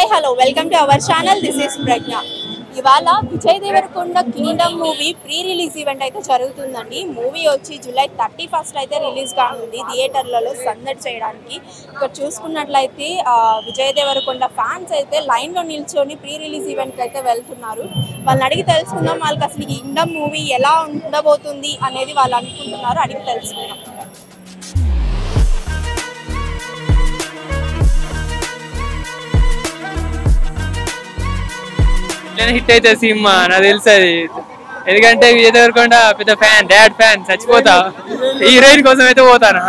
Hi hello welcome to our channel. This is Pragnya. ఇవాళ Vijay Devarakonda Kingdom movie pre release event అయితే జరుగుతుందండి. Movie వచ్చి July 31 అయితే రిలీజ్ కానుంది థియేటర్లలో సందడి చేయడానికి. ఇక్కడ చూసుకున్నట్లయితే విజయ్ దేవరకొండ ఫ్యాన్స్ అయితే లైన్లో నిల్చొని ప్రీ రిలీజ్ ఈవెంట్కి అయితే వెళ్తున్నారు. వాళ్ళని అడిగి తెలుసుకుందాం వాళ్ళకి అసలు ఈ కింగ్డమ్ మూవీ ఎలా ఉండబోతుంది అనేది వాళ్ళు అనుకుంటున్నారు. అడిగి తెలుసుకుందాం. హిట్ అయితే సినిమా నాకు తెలుసు అది. ఎందుకంటే విజయ్ దేవరకొండ పెద్ద ఫ్యాన్, డాడ్ ఫ్యాన్, చచ్చిపోతా హీరోయిన్ కోసం అయితే పోతాను.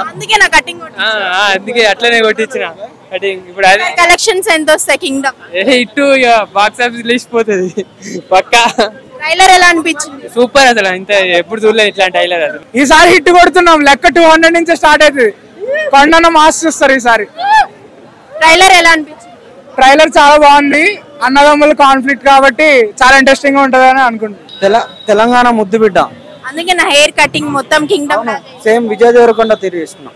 అందుకే అట్లనే కొట్టించిన కటింగ్. ఇప్పుడు అది కలెక్షన్స్ ఎంత వస్తాయి కింగ్డమ్ హిట్ ఇక బాక్స్ ఆఫీస్ లేచిపోతుంది పక్కా. ట్రైలర్ ఎలా అనిపించింది? సూపర్ అసలు. ఇంత ఎప్పుడు చూడలేదు ఇట్లాంటి ట్రైలర్. అసలు ఈసారి హిట్ కొడుతున్నాం. లెక్క 200 నుంచి స్టార్ట్ అవుతుంది. కొండన్న మాస్ చూస్తారు ఈసారి. ట్రైలర్ ఎలా అనిపించింది? ట్రైలర్ చాలా బాగుంది. అన్నదమ్ముల కాన్ఫ్లిక్ట్ కాబట్టి చాలా ఇంట్రెస్టింగ్ గా ఉంటది అని అనుకుంటున్నాను. తెలంగాణ ముద్దు బిడ్డ, అందుకే నా హెయిర్ కటింగ్ మొత్తం కింగ్డమ్ సేమ్ విజయ్ దేవరకొండ తిరిగిస్తున్నాం.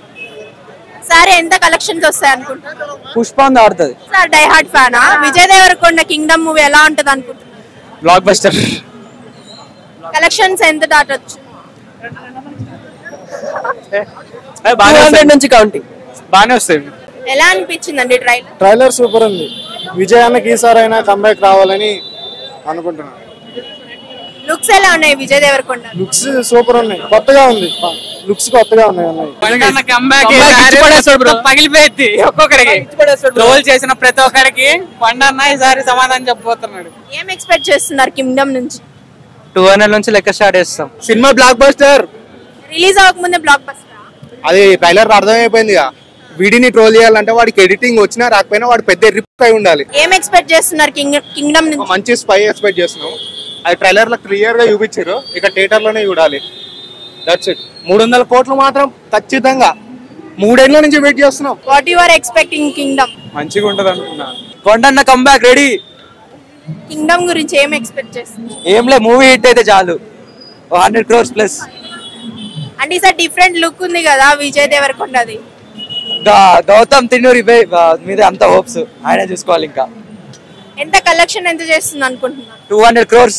సరే ఎంత కలెక్షన్స్ వస్తాయి అనుకుంటున్నారు? పుష్పాంది ఆడుతుంది సార్ డై హార్ట్ ఫ్యానా? విజయ్ దేవరకొండ కింగ్డమ్ మూవీ ఎలా ఉంటది అనుకుంటున్నారు? Block buster. కలెక్షన్స్ ఎంత దాటొచ్చు? 200 నుంచి కౌంటింగ్ బాగానే వస్తాయి. ఎలా అనిపించిందండి ట్రైలర్? ట్రైలర్ సూపర్ ఉంది. విజయ్ అన్నకి ఈసారైనా కంబ్యాక్ రావాలని అనుకుంటున్నాను. లుక్స్ ఎలా ఉన్నాయి విజయ్ దేవరకొండ? లుక్స్ సూపర్ ఉన్నాయి. కొత్తగా ఉంది. లుక్స్ కొత్తగా ఉన్నాయి. పగిలిపోయింది ఒక్కొక్కడికి. రోల్ చేసిన ప్రతి ఒక్కరికి పండన్న ఈసారి సమాధానం చెప్పబోతున్నాడు. ఏం ఎక్స్పెక్ట్ చేస్తున్నారు కింగ్డమ్ నుంచి? 200 నుంచి లెక్క స్టార్ట్ చేస్తాం. Cinema block buster. రిలీజ్ అవ్వకముందే బ్లాక్ బస్టర్. అది ట్రైలర్ అర్థమైపోయింది. వీడిని ట్రోల్ చేయాలంటే వాడికి ఎడిటింగ్ వచ్చినా రాకపోయినా వాడు పెద్ద రిప్ అయి ఉండాలి. ఏం ఎక్స్పెక్ట్ చేస్తున్నారు కింగ్డమ్ నుంచి? మంచి స్పై ఎక్స్పెక్ట్ చేస్తున్నాం. అది ట్రైలర్ లో క్లియర్ గా చూపించారు. ఇక థియేటర్ లోనే చూడాలి. That's it. 300 కోట్లు మాత్రం ఖచ్చితంగా 3 ఏళ్ల నుంచి వెయిట్ చేస్తున్నాం. What you are expecting Kingdom? మంచిగా ఉంటది అనుకున్నా. Kondanna comeback ready. కింగ్డమ్ గురించి ఏం ఎక్స్పెక్ట్ చేస్తున్నారు? ఏం లే, మూవీ హిట్ అయితే చాలు. 100 crores ప్లస్. అంటే ఈసారి డిఫరెంట్ లుక్ ఉంది కదా విజయ్ దేవరకొండది. గౌతమ్ తిన్నూరి మీద అంత హోప్స్. ఆయన చూసుకోవాలి. ఇంకా ఎంత కలెక్షన్ ఎంత చేస్తుంది అనుకుంటున్నారు? 200 crores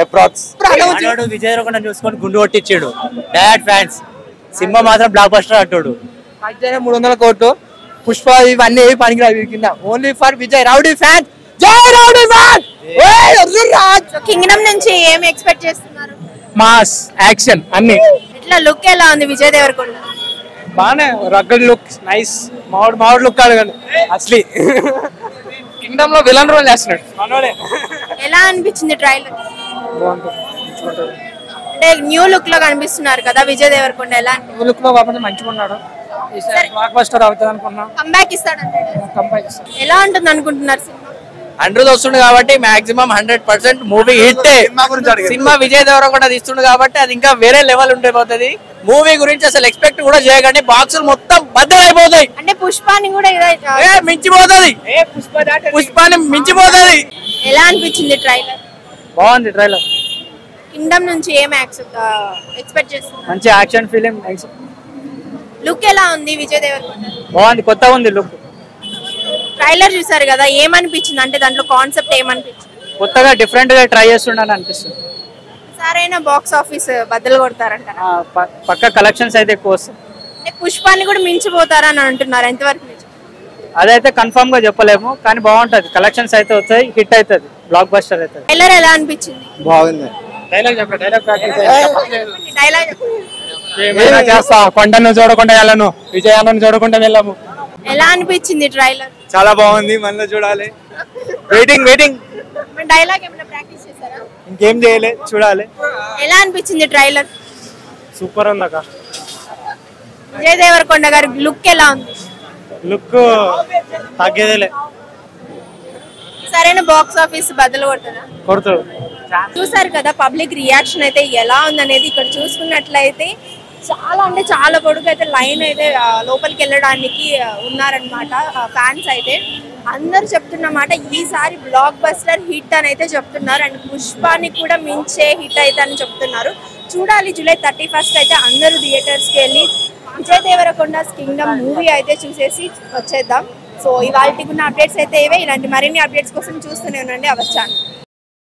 అప్రాక్స్. విజయ్ దేవరకొండ చూసుకొని గుండు కొట్టించాడు. Dad fans. సినిమా మాత్రం బ్లాక్ బస్టర్ అంటాడు. 300 కోట్లు. పుష్ప ఇవన్నీ ఏవి పనికిరావు కింద. Only for Vijay rowdy fan. Jai rowdy fan. Kingdom నుంచి ఏం ఎక్స్పెక్ట్ చేస్తున్నారు? మాస్ యాక్షన్ అన్ని. ఇట్లా లుక్ ఎలా ఉంది విజయ్ దేవరకొండ? బానే రగ్గడ్ లుక్, నైస్. మామిడి లుక్ కాదు కానీ అసలు కింగ్డమ్ లో విలన్ రోల్ చేస్తున్నాడు మనోడే. ఎలా అనిపించింది ట్రైలర్? అంటే న్యూ లుక్ లో కనిపిస్తున్నారు కదా విజయ్ దేవరకొండ. ఎలా లుక్ లో కాకపోతే మంచిగా ఉన్నాడు. బ్లాక్ బస్టర్ అవుతుంది అనుకున్నా. కంబ్యాక్ ఇస్తాడంటే ఎలా ఉంటుంది అనుకుంటున్నారు సినిమా? 100 వస్తుండు కాబట్టి మాక్సిమం 100% మూవీ హిట్. సినిమా విజయ్ దేవరకొండ తీస్తుండు కాబట్టి అది ఇంకా వేరే లెవెల్ ఉండిపోతుంది. మూవీ గురించి అసలు ఎక్స్పెక్ట్ కూడా చేయకండి. బాక్సులు మొత్తం బద్దలైపోతాయి. అంటే పుష్పాని కూడా మించిపోతుంది. పుష్పాని మించిపోతుంది. ఎలా అనిపించింది ట్రైలర్? బాగుంది ట్రైలర్. కింగ్డమ్ నుంచి ఏం ఎక్స్పెక్ట్ చేస్తున్నారు? మంచి యాక్షన్ ఫిలిం. లుక్ ఎలా ఉంది విజయ్ దేవరకొండ? బాగుంది, కొత్తగా ఉంది లుక్. ట్రైలర్ చూసారు కదా, ఏమనిపించింది? అంటే దాంట్లో కాన్సెప్ట్ ఏమనిపించింది? కొత్తగా డిఫరెంట్ గా ట్రై చేస్తుండని అనిపిస్తుంది. సరైన బాక్స్ ఆఫీస్ బద్దలు కొడతారంట. పక్క కలెక్షన్స్ అయితే ఎక్కువ వస్తాయి. అంటే పుష్పాన్ని కూడా మించిపోతారని అంటున్నారు. ఎంతవరకు మించి? అదైతే కన్ఫర్మ్ గా చెప్పలేము కానీ బాగుంటది. కలెక్షన్స్ అయితే వస్తాయి, హిట్ అవుతుంది, బ్లాక్ బస్టర్ అవుతుంది. ట్రైలర్ ఎలా అనిపించింది? బాగుంది. డైలాగ్ చేస్తా. కొండను చూడకుండా వెళ్ళను, విజయాన్ని చూడకుండా వెళ్ళము. ఎలా అనిపించింది ట్రైలర్? చాలా బాగుంది. మళ్ళీ చూడాలి. వెయిటింగ్. డైలాగ్ ఏమైనా ప్రాక్టీస్ చేశారా? ఇంకేం చేయలే, చూడాలి. ఎలా అనిపించింది ట్రైలర్? సూపర్ ఉంది అక్క. విజయ్ దేవరకొండ గారి లుక్ ఎలా ఉంది? లుక్ తగ్గేదేలే. సరైన బాక్స్ ఆఫీస్ బద్దలు కొడతారా? కొడుతుంది. చూసారు కదా పబ్లిక్ రియాక్షన్ అయితే ఎలా ఉందనేది. ఇక్కడ చూసుకున్నట్లయితే చాలా అంటే చాలా పొడుగు అయితే లైన్ అయితే లోపలికి వెళ్ళడానికి ఉన్నారనమాట ఫ్యాన్స్ అయితే. అందరు చెప్తున్నమాట ఈసారి బ్లాక్ బస్టర్ హిట్ అని అయితే చెప్తున్నారు. అండ్ పుష్పాన్ని కూడా మించే హిట్ అయితే అని చెప్తున్నారు. చూడాలి. జూలై 31 అయితే అందరూ థియేటర్స్కి వెళ్ళి విజయ్ దేవరకొండ కింగ్డమ్ మూవీ అయితే చూసేసి వచ్చేద్దాం. సో ఇవాళ ఉన్న అప్డేట్స్ అయితే ఇవే. ఇలాంటి మరిన్ని అప్డేట్స్ కోసం చూస్తూనే ఉండండి అవర్ ఛానల్.